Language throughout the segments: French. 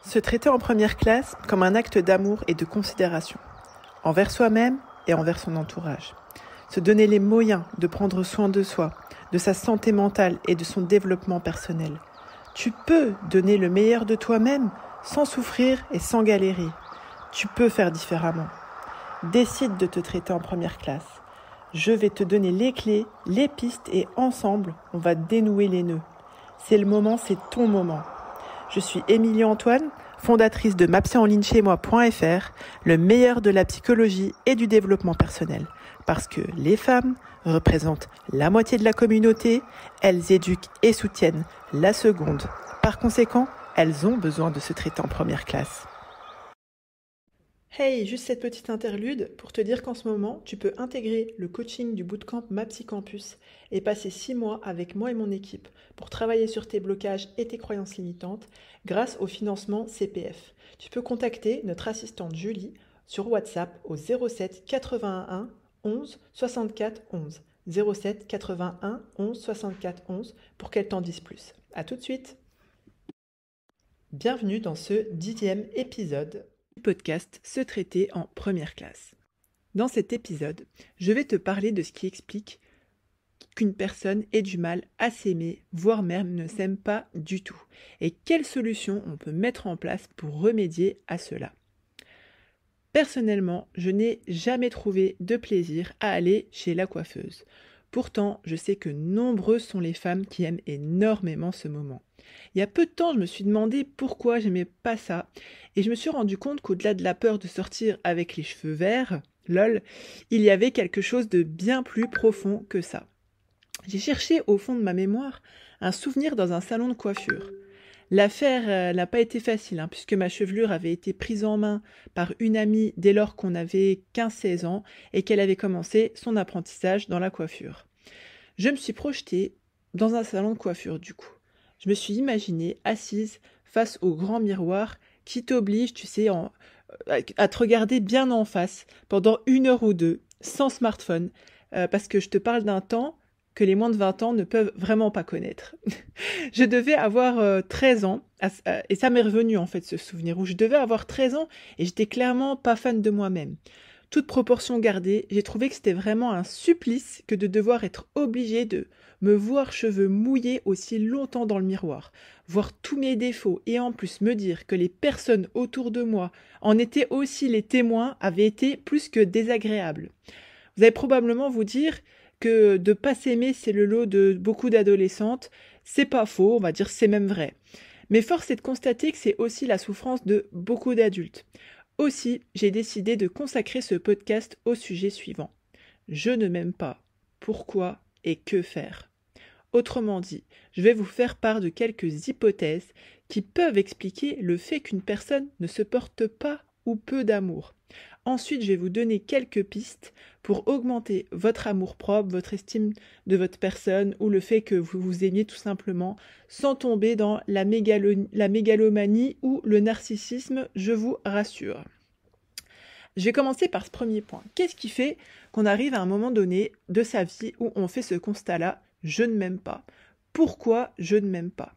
Se traiter en première classe comme un acte d'amour et de considération, envers soi-même et envers son entourage. Se donner les moyens de prendre soin de soi, de sa santé mentale et de son développement personnel. Tu peux donner le meilleur de toi-même sans souffrir et sans galérer. Tu peux faire différemment. Décide de te traiter en première classe. Je vais te donner les clés, les pistes et ensemble, on va dénouer les nœuds. C'est le moment, c'est ton moment. Je suis Émilie Antoine, fondatrice de mapsyenligne-chez-moi.fr, le meilleur de la psychologie et du développement personnel. Parce que les femmes représentent la moitié de la communauté, elles éduquent et soutiennent la seconde. Par conséquent, elles ont besoin de se traiter en première classe. Hey, juste cette petite interlude pour te dire qu'en ce moment, tu peux intégrer le coaching du bootcamp MaPsy Campus et passer 6 mois avec moi et mon équipe pour travailler sur tes blocages et tes croyances limitantes grâce au financement CPF. Tu peux contacter notre assistante Julie sur WhatsApp au 07 81 11 64 11. 07 81 11 64 11 pour qu'elle t'en dise plus. À tout de suite. Bienvenue dans ce 10e épisode du podcast Se traiter en première classe. Dans cet épisode, je vais te parler de ce qui explique qu'une personne ait du mal à s'aimer, voire même ne s'aime pas du tout, et quelles solutions on peut mettre en place pour remédier à cela. Personnellement, je n'ai jamais trouvé de plaisir à aller chez la coiffeuse. Pourtant, je sais que nombreuses sont les femmes qui aiment énormément ce moment. Il y a peu de temps, je me suis demandé pourquoi j'aimais pas ça, et je me suis rendu compte qu'au-delà de la peur de sortir avec les cheveux verts, lol, il y avait quelque chose de bien plus profond que ça. J'ai cherché au fond de ma mémoire un souvenir dans un salon de coiffure. L'affaire n'a pas été facile, puisque ma chevelure avait été prise en main par une amie dès lors qu'on avait 15-16 ans et qu'elle avait commencé son apprentissage dans la coiffure. Je me suis projetée dans un salon de coiffure du coup. Je me suis imaginée assise face au grand miroir qui t'oblige, tu sais, à te regarder bien en face pendant 1 heure ou 2, sans smartphone, parce que je te parle d'un temps que les moins de 20 ans ne peuvent vraiment pas connaître. Je devais avoir 13 ans, et ça m'est revenu en fait ce souvenir, où je devais avoir 13 ans et j'étais clairement pas fan de moi-même. Toute proportion gardée, j'ai trouvé que c'était vraiment un supplice que de devoir être obligée de me voir cheveux mouillés aussi longtemps dans le miroir, voir tous mes défauts et en plus me dire que les personnes autour de moi en étaient aussi les témoins avait été plus que désagréable. Vous allez probablement vous dire que de pas s'aimer, c'est le lot de beaucoup d'adolescentes. C'est pas faux, on va dire c'est même vrai. Mais force est de constater que c'est aussi la souffrance de beaucoup d'adultes. Aussi, j'ai décidé de consacrer ce podcast au sujet suivant. Je ne m'aime pas. Pourquoi et que faire ? Autrement dit, je vais vous faire part de quelques hypothèses qui peuvent expliquer le fait qu'une personne ne se porte pas ou peu d'amour. Ensuite, je vais vous donner quelques pistes pour augmenter votre amour-propre, votre estime de votre personne ou le fait que vous vous aimiez tout simplement sans tomber dans la mégalomanie ou le narcissisme, je vous rassure. Je vais commencer par ce premier point. Qu'est-ce qui fait qu'on arrive à un moment donné de sa vie où on fait ce constat-là ? Je ne m'aime pas. Pourquoi je ne m'aime pas ?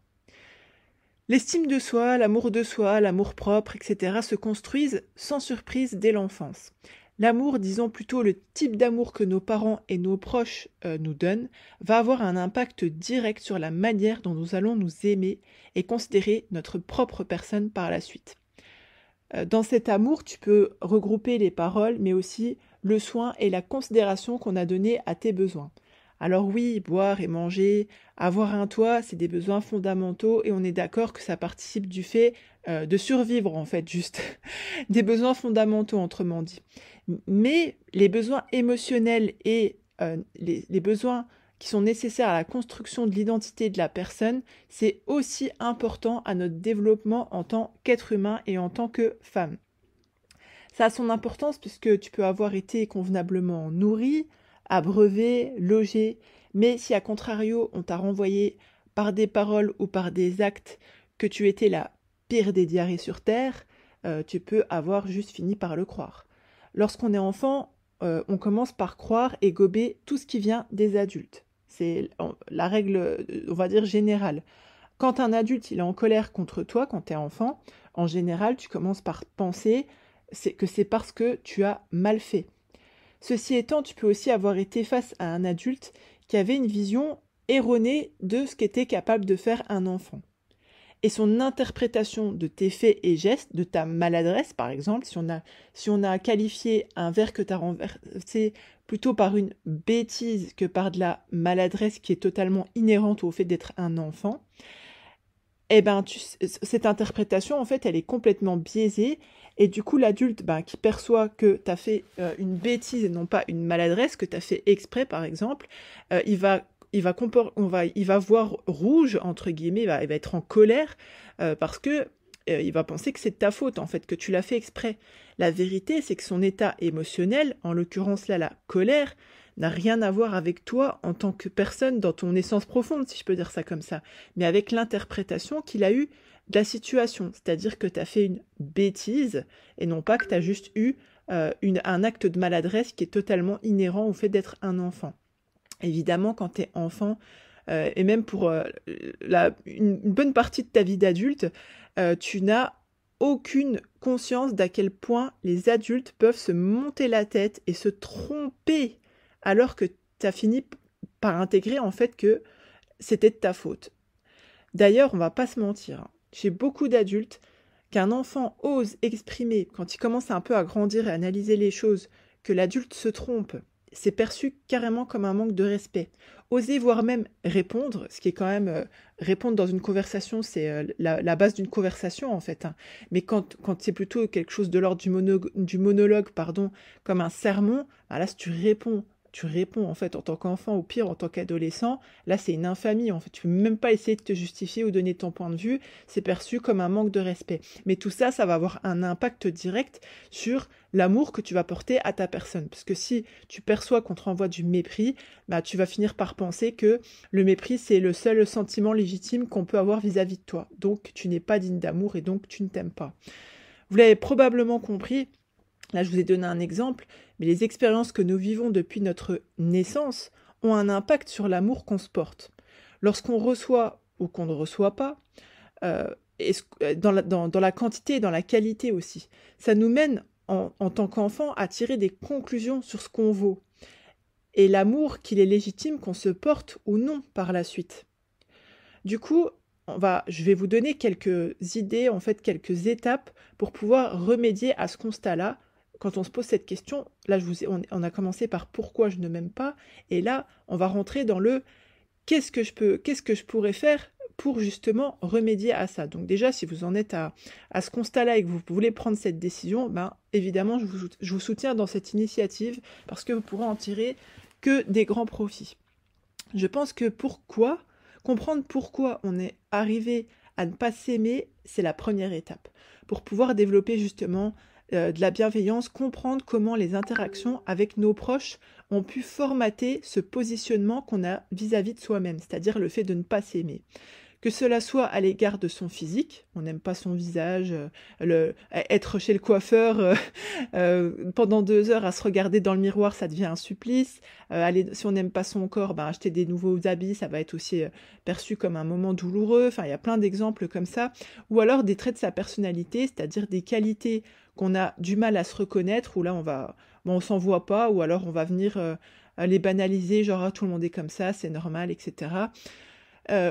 L'estime de soi, l'amour-propre, etc. se construisent sans surprise dès l'enfance. L'amour, disons plutôt le type d'amour que nos parents et nos proches nous donnent, va avoir un impact direct sur la manière dont nous allons nous aimer et considérer notre propre personne par la suite. Dans cet amour, tu peux regrouper les paroles, mais aussi le soin et la considération qu'on a donné à tes besoins. Alors oui, boire et manger, avoir un toit, c'est des besoins fondamentaux et on est d'accord que ça participe du fait de survivre en fait, juste. Des besoins fondamentaux, autrement dit. Mais les besoins émotionnels et les besoins qui sont nécessaires à la construction de l'identité de la personne, c'est aussi important à notre développement en tant qu'être humain et en tant que femme. Ça a son importance puisque tu peux avoir été convenablement nourri, abreuvé, logé, mais si à contrario on t'a renvoyé par des paroles ou par des actes que tu étais la pire des diarrhées sur terre, tu peux avoir juste fini par le croire. Lorsqu'on est enfant, on commence par croire et gober tout ce qui vient des adultes. C'est la règle, on va dire, générale. Quand un adulte il est en colère contre toi, quand tu es enfant, en général, tu commences par penser que c'est parce que tu as mal fait. Ceci étant, tu peux aussi avoir été face à un adulte qui avait une vision erronée de ce qu'était capable de faire un enfant. Et son interprétation de tes faits et gestes, de ta maladresse par exemple, si on a qualifié un verre que tu as renversé plutôt par une bêtise que par de la maladresse qui est totalement inhérente au fait d'être un enfant, eh ben, cette interprétation, en fait, elle est complètement biaisée. Et du coup, l'adulte qui perçoit que tu as fait une bêtise et non pas une maladresse, que tu as fait exprès, par exemple, il va voir rouge, entre guillemets, il va être en colère parce que il va penser que c'est de ta faute, en fait, que tu l'as fait exprès. La vérité, c'est que son état émotionnel, en l'occurrence là, la colère, n'a rien à voir avec toi en tant que personne dans ton essence profonde, si je peux dire ça comme ça, mais avec l'interprétation qu'il a eue de la situation. C'est-à-dire que tu as fait une bêtise et non pas que tu as juste eu un acte de maladresse qui est totalement inhérent au fait d'être un enfant. Évidemment, quand tu es enfant, et même pour une bonne partie de ta vie d'adulte, tu n'as aucune conscience d'à quel point les adultes peuvent se monter la tête et se tromper alors que tu as fini par intégrer en fait que c'était de ta faute. D'ailleurs, on va pas se mentir, chez beaucoup d'adultes, qu'un enfant ose exprimer, quand il commence un peu à grandir et à analyser les choses, que l'adulte se trompe, c'est perçu carrément comme un manque de respect. Oser, voire même répondre, ce qui est quand même répondre dans une conversation, c'est la base d'une conversation en fait. Hein. Mais quand c'est plutôt quelque chose de l'ordre du monologue, pardon, comme un sermon, là si tu réponds en fait en tant qu'enfant, ou pire en tant qu'adolescent, là c'est une infamie en fait. Tu peux même pas essayer de te justifier ou donner ton point de vue, c'est perçu comme un manque de respect. Mais tout ça, ça va avoir un impact direct sur l'amour que tu vas porter à ta personne. Parce que si tu perçois qu'on te renvoie du mépris, tu vas finir par penser que le mépris c'est le seul sentiment légitime qu'on peut avoir vis-à-vis de toi. Donc tu n'es pas digne d'amour et donc tu ne t'aimes pas. Vous l'avez probablement compris. Là, je vous ai donné un exemple, mais les expériences que nous vivons depuis notre naissance ont un impact sur l'amour qu'on se porte. Lorsqu'on reçoit ou qu'on ne reçoit pas, dans la quantité et dans la qualité aussi, ça nous mène en tant qu'enfant à tirer des conclusions sur ce qu'on vaut et l'amour qu'il est légitime qu'on se porte ou non par la suite. Du coup, je vais vous donner quelques idées, en fait quelques étapes pour pouvoir remédier à ce constat-là. Quand on se pose cette question, là on a commencé par pourquoi je ne m'aime pas, et là on va rentrer dans le qu'est-ce que je pourrais faire pour justement remédier à ça. Donc déjà, si vous en êtes à ce constat-là et que vous voulez prendre cette décision, évidemment je vous soutiens dans cette initiative parce que vous pourrez en tirer que des grands profits. Je pense que comprendre pourquoi on est arrivé à ne pas s'aimer, c'est la première étape. Pour pouvoir développer justement de la bienveillance, comprendre comment les interactions avec nos proches ont pu formater ce positionnement qu'on a vis-à-vis de soi-même, c'est-à-dire le fait de ne pas s'aimer. Que cela soit à l'égard de son physique, on n'aime pas son visage, être chez le coiffeur pendant 2 heures à se regarder dans le miroir, ça devient un supplice. Si on n'aime pas son corps, acheter des nouveaux habits, ça va être aussi perçu comme un moment douloureux. Enfin, il y a plein d'exemples comme ça. Ou alors des traits de sa personnalité, c'est-à-dire des qualités qu'on a du mal à se reconnaître, où là on s'en voit pas, ou alors on va venir les banaliser, genre tout le monde est comme ça, c'est normal, etc.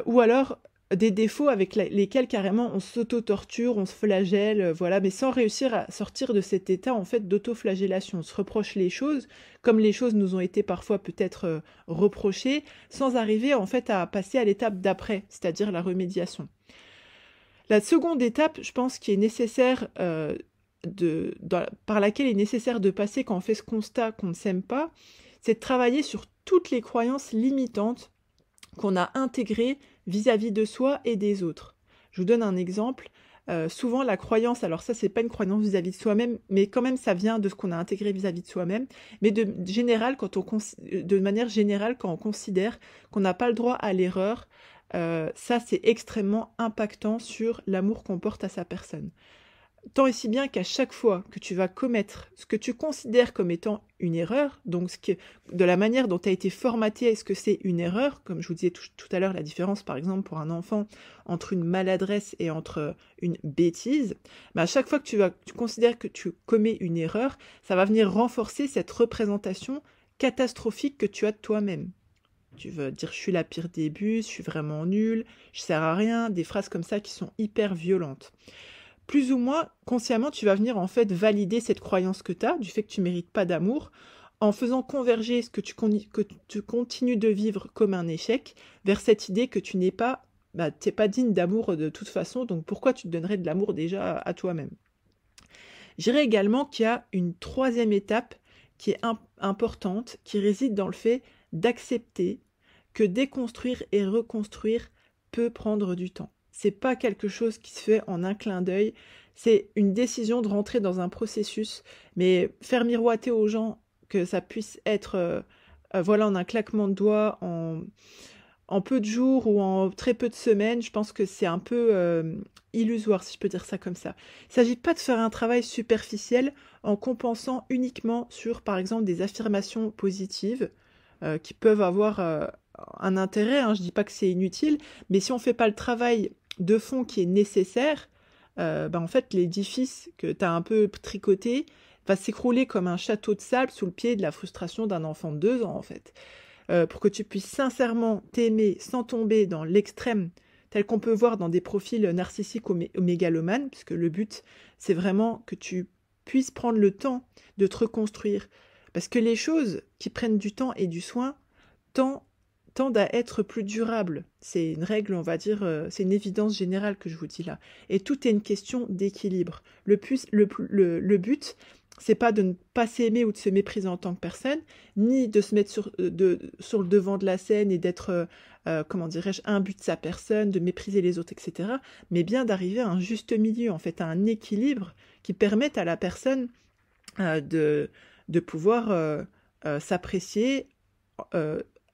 Ou alors des défauts avec lesquels carrément on s'auto-torture, on se flagelle, voilà, mais sans réussir à sortir de cet état en fait d'auto-flagellation. On se reproche les choses comme les choses nous ont été parfois peut-être reprochées, sans arriver en fait à passer à l'étape d'après, c'est-à-dire la remédiation. La seconde étape, je pense, qui est nécessaire, par laquelle il est nécessaire de passer quand on fait ce constat qu'on ne s'aime pas, c'est de travailler sur toutes les croyances limitantes qu'on a intégrées vis-à-vis de soi et des autres. Je vous donne un exemple. Souvent la croyance, alors ça c'est pas une croyance vis-à-vis de soi-même, mais quand même ça vient de ce qu'on a intégré vis-à-vis de soi-même, mais de manière générale quand on considère qu'on n'a pas le droit à l'erreur, ça c'est extrêmement impactant sur l'amour qu'on porte à sa personne. tant et si bien qu'à chaque fois que tu vas commettre ce que tu considères comme étant une erreur, donc de la manière dont tu as été formaté, est-ce que c'est une erreur? Comme je vous disais tout à l'heure, la différence par exemple pour un enfant entre une maladresse et entre une bêtise, à chaque fois que tu considères que tu commets une erreur, ça va venir renforcer cette représentation catastrophique que tu as de toi-même. Tu vas dire je suis la pire des bus, je suis vraiment nulle, je sers à rien, des phrases comme ça qui sont hyper violentes. Plus ou moins consciemment, tu vas venir en fait valider cette croyance que tu as, du fait que tu ne mérites pas d'amour, en faisant converger ce que tu continues de vivre comme un échec vers cette idée que tu n'es pas, t'es pas digne d'amour de toute façon, donc pourquoi tu te donnerais de l'amour déjà à toi-même? Je dirais également qu'il y a une troisième étape qui est importante, qui réside dans le fait d'accepter que déconstruire et reconstruire peut prendre du temps. C'est pas quelque chose qui se fait en un clin d'œil, c'est une décision de rentrer dans un processus, mais faire miroiter aux gens que ça puisse être voilà, en un claquement de doigts, en peu de jours ou en très peu de semaines, je pense que c'est un peu illusoire, si je peux dire ça comme ça. Il ne s'agit pas de faire un travail superficiel en compensant uniquement sur, par exemple, des affirmations positives qui peuvent avoir un intérêt, hein. Je ne dis pas que c'est inutile, mais si on ne fait pas le travail de fond qui est nécessaire, en fait, l'édifice que tu as un peu tricoté va s'écrouler comme un château de sable sous le pied de la frustration d'un enfant de 2 ans, en fait. Pour que tu puisses sincèrement t'aimer sans tomber dans l'extrême, tel qu'on peut voir dans des profils narcissiques ou mégalomanes, puisque le but, c'est vraiment que tu puisses prendre le temps de te reconstruire. Parce que les choses qui prennent du temps et du soin tendent à être plus durables. C'est une règle, on va dire, c'est une évidence générale que je vous dis là. Et tout est une question d'équilibre. Le but, c'est pas de ne pas s'aimer ou de se mépriser en tant que personne, ni de se mettre sur le devant de la scène et d'être, comment dirais-je, imbu de sa personne, de mépriser les autres, etc. Mais bien d'arriver à un juste milieu, en fait, à un équilibre qui permette à la personne de pouvoir s'apprécier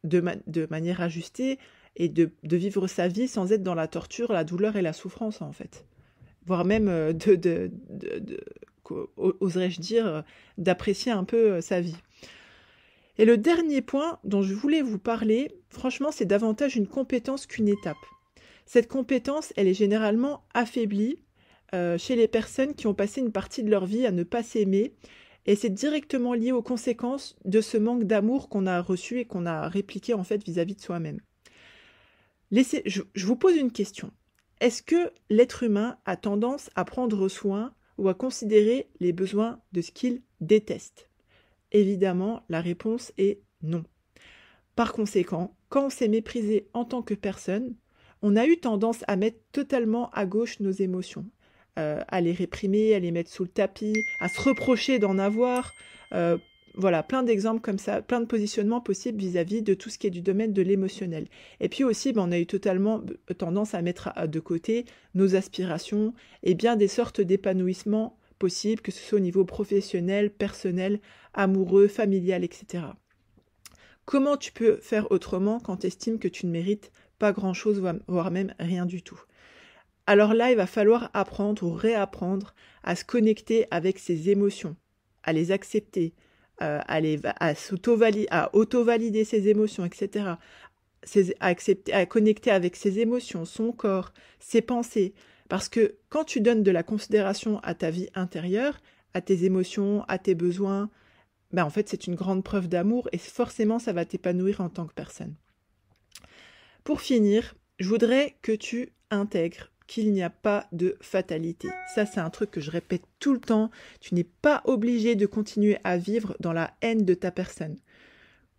de manière ajustée et de vivre sa vie sans être dans la torture, la douleur et la souffrance, en fait. Voire même oserais-je dire, d'apprécier un peu sa vie. Et le dernier point dont je voulais vous parler, franchement, c'est davantage une compétence qu'une étape. Cette compétence, elle est généralement affaiblie chez les personnes qui ont passé une partie de leur vie à ne pas s'aimer, et c'est directement lié aux conséquences de ce manque d'amour qu'on a reçu et qu'on a répliqué en fait vis-à-vis de soi-même. Je vous pose une question. Est-ce que l'être humain a tendance à prendre soin ou à considérer les besoins de ce qu'il déteste? Évidemment, la réponse est non. Par conséquent, quand on s'est méprisé en tant que personne, on a eu tendance à mettre totalement à gauche nos émotions, à les réprimer, à les mettre sous le tapis, à se reprocher d'en avoir. Voilà, plein d'exemples comme ça, plein de positionnements possibles vis-à-vis de tout ce qui est du domaine de l'émotionnel. Et puis aussi, on a eu totalement tendance à mettre de côté nos aspirations et bien des sortes d'épanouissements possibles, que ce soit au niveau professionnel, personnel, amoureux, familial, etc. Comment tu peux faire autrement quand tu estimes que tu ne mérites pas grand-chose, voire même rien du tout? Alors là, il va falloir apprendre ou réapprendre à se connecter avec ses émotions, à les accepter, à auto-valider ses émotions, etc. À connecter avec ses émotions, son corps, ses pensées. Parce que quand tu donnes de la considération à ta vie intérieure, à tes émotions, à tes besoins, en fait, c'est une grande preuve d'amour et forcément, ça va t'épanouir en tant que personne. Pour finir, je voudrais que tu intègres qu'il n'y a pas de fatalité. Ça, c'est un truc que je répète tout le temps. Tu n'es pas obligé de continuer à vivre dans la haine de ta personne.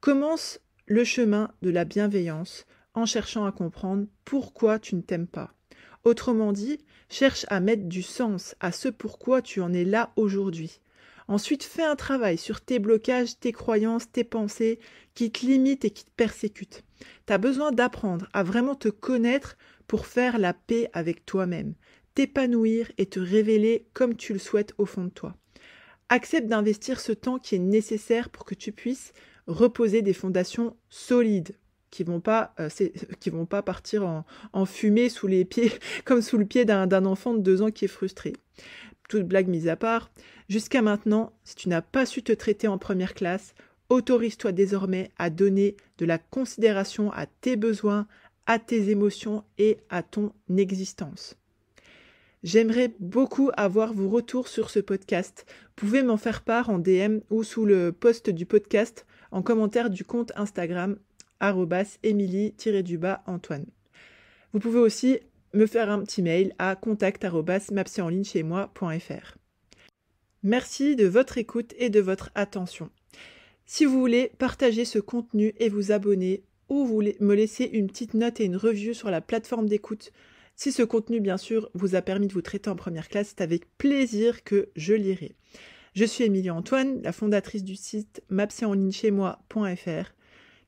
Commence le chemin de la bienveillance en cherchant à comprendre pourquoi tu ne t'aimes pas. Autrement dit, cherche à mettre du sens à ce pourquoi tu en es là aujourd'hui. Ensuite, fais un travail sur tes blocages, tes croyances, tes pensées qui te limitent et qui te persécutent. Tu as besoin d'apprendre à vraiment te connaître pour faire la paix avec toi-même, t'épanouir et te révéler comme tu le souhaites au fond de toi. Accepte d'investir ce temps qui est nécessaire pour que tu puisses reposer des fondations solides qui vont pas partir en fumée sous les pieds, comme sous le pied d'un enfant de 2 ans qui est frustré. toute blague mise à part, jusqu'à maintenant, si tu n'as pas su te traiter en première classe, autorise-toi désormais à donner de la considération à tes besoins, à tes émotions et à ton existence. J'aimerais beaucoup avoir vos retours sur ce podcast. Vous pouvez m'en faire part en DM ou sous le post du podcast en commentaire du compte Instagram @Emily_Antoine. Vous pouvez aussi me faire un petit mail à contact@mapsyenlignecheznmoi.fr. Merci de votre écoute et de votre attention. Si vous voulez partager ce contenu et vous abonner, ou vous me laisser une petite note et une review sur la plateforme d'écoute, si ce contenu, bien sûr, vous a permis de vous traiter en première classe, c'est avec plaisir que je lirai. Je suis Émilie Antoine, la fondatrice du site mapsyenlignecheznmoi.fr,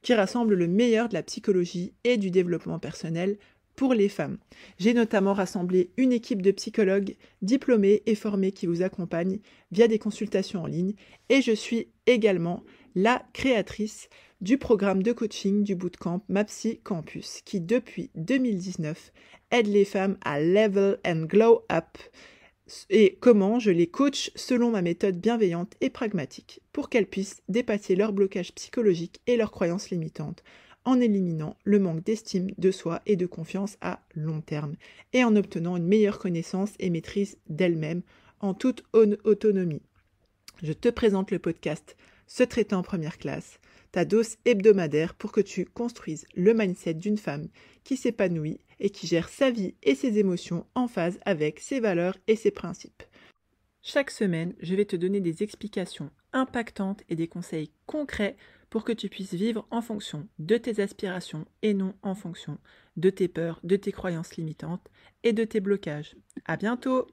qui rassemble le meilleur de la psychologie et du développement personnel pour les femmes. J'ai notamment rassemblé une équipe de psychologues diplômés et formés qui vous accompagnent via des consultations en ligne, et je suis également la créatrice du programme de coaching du bootcamp MaPsy Campus, qui depuis 2019 aide les femmes à level and glow up, et comment je les coach selon ma méthode bienveillante et pragmatique pour qu'elles puissent dépasser leurs blocages psychologiques et leurs croyances limitantes en éliminant le manque d'estime de soi et de confiance à long terme et en obtenant une meilleure connaissance et maîtrise d'elles-mêmes en toute autonomie. Je te présente le podcast Se traiter en première classe, ta dose hebdomadaire pour que tu construises le mindset d'une femme qui s'épanouit et qui gère sa vie et ses émotions en phase avec ses valeurs et ses principes. Chaque semaine, je vais te donner des explications impactantes et des conseils concrets pour que tu puisses vivre en fonction de tes aspirations et non en fonction de tes peurs, de tes croyances limitantes et de tes blocages. À bientôt!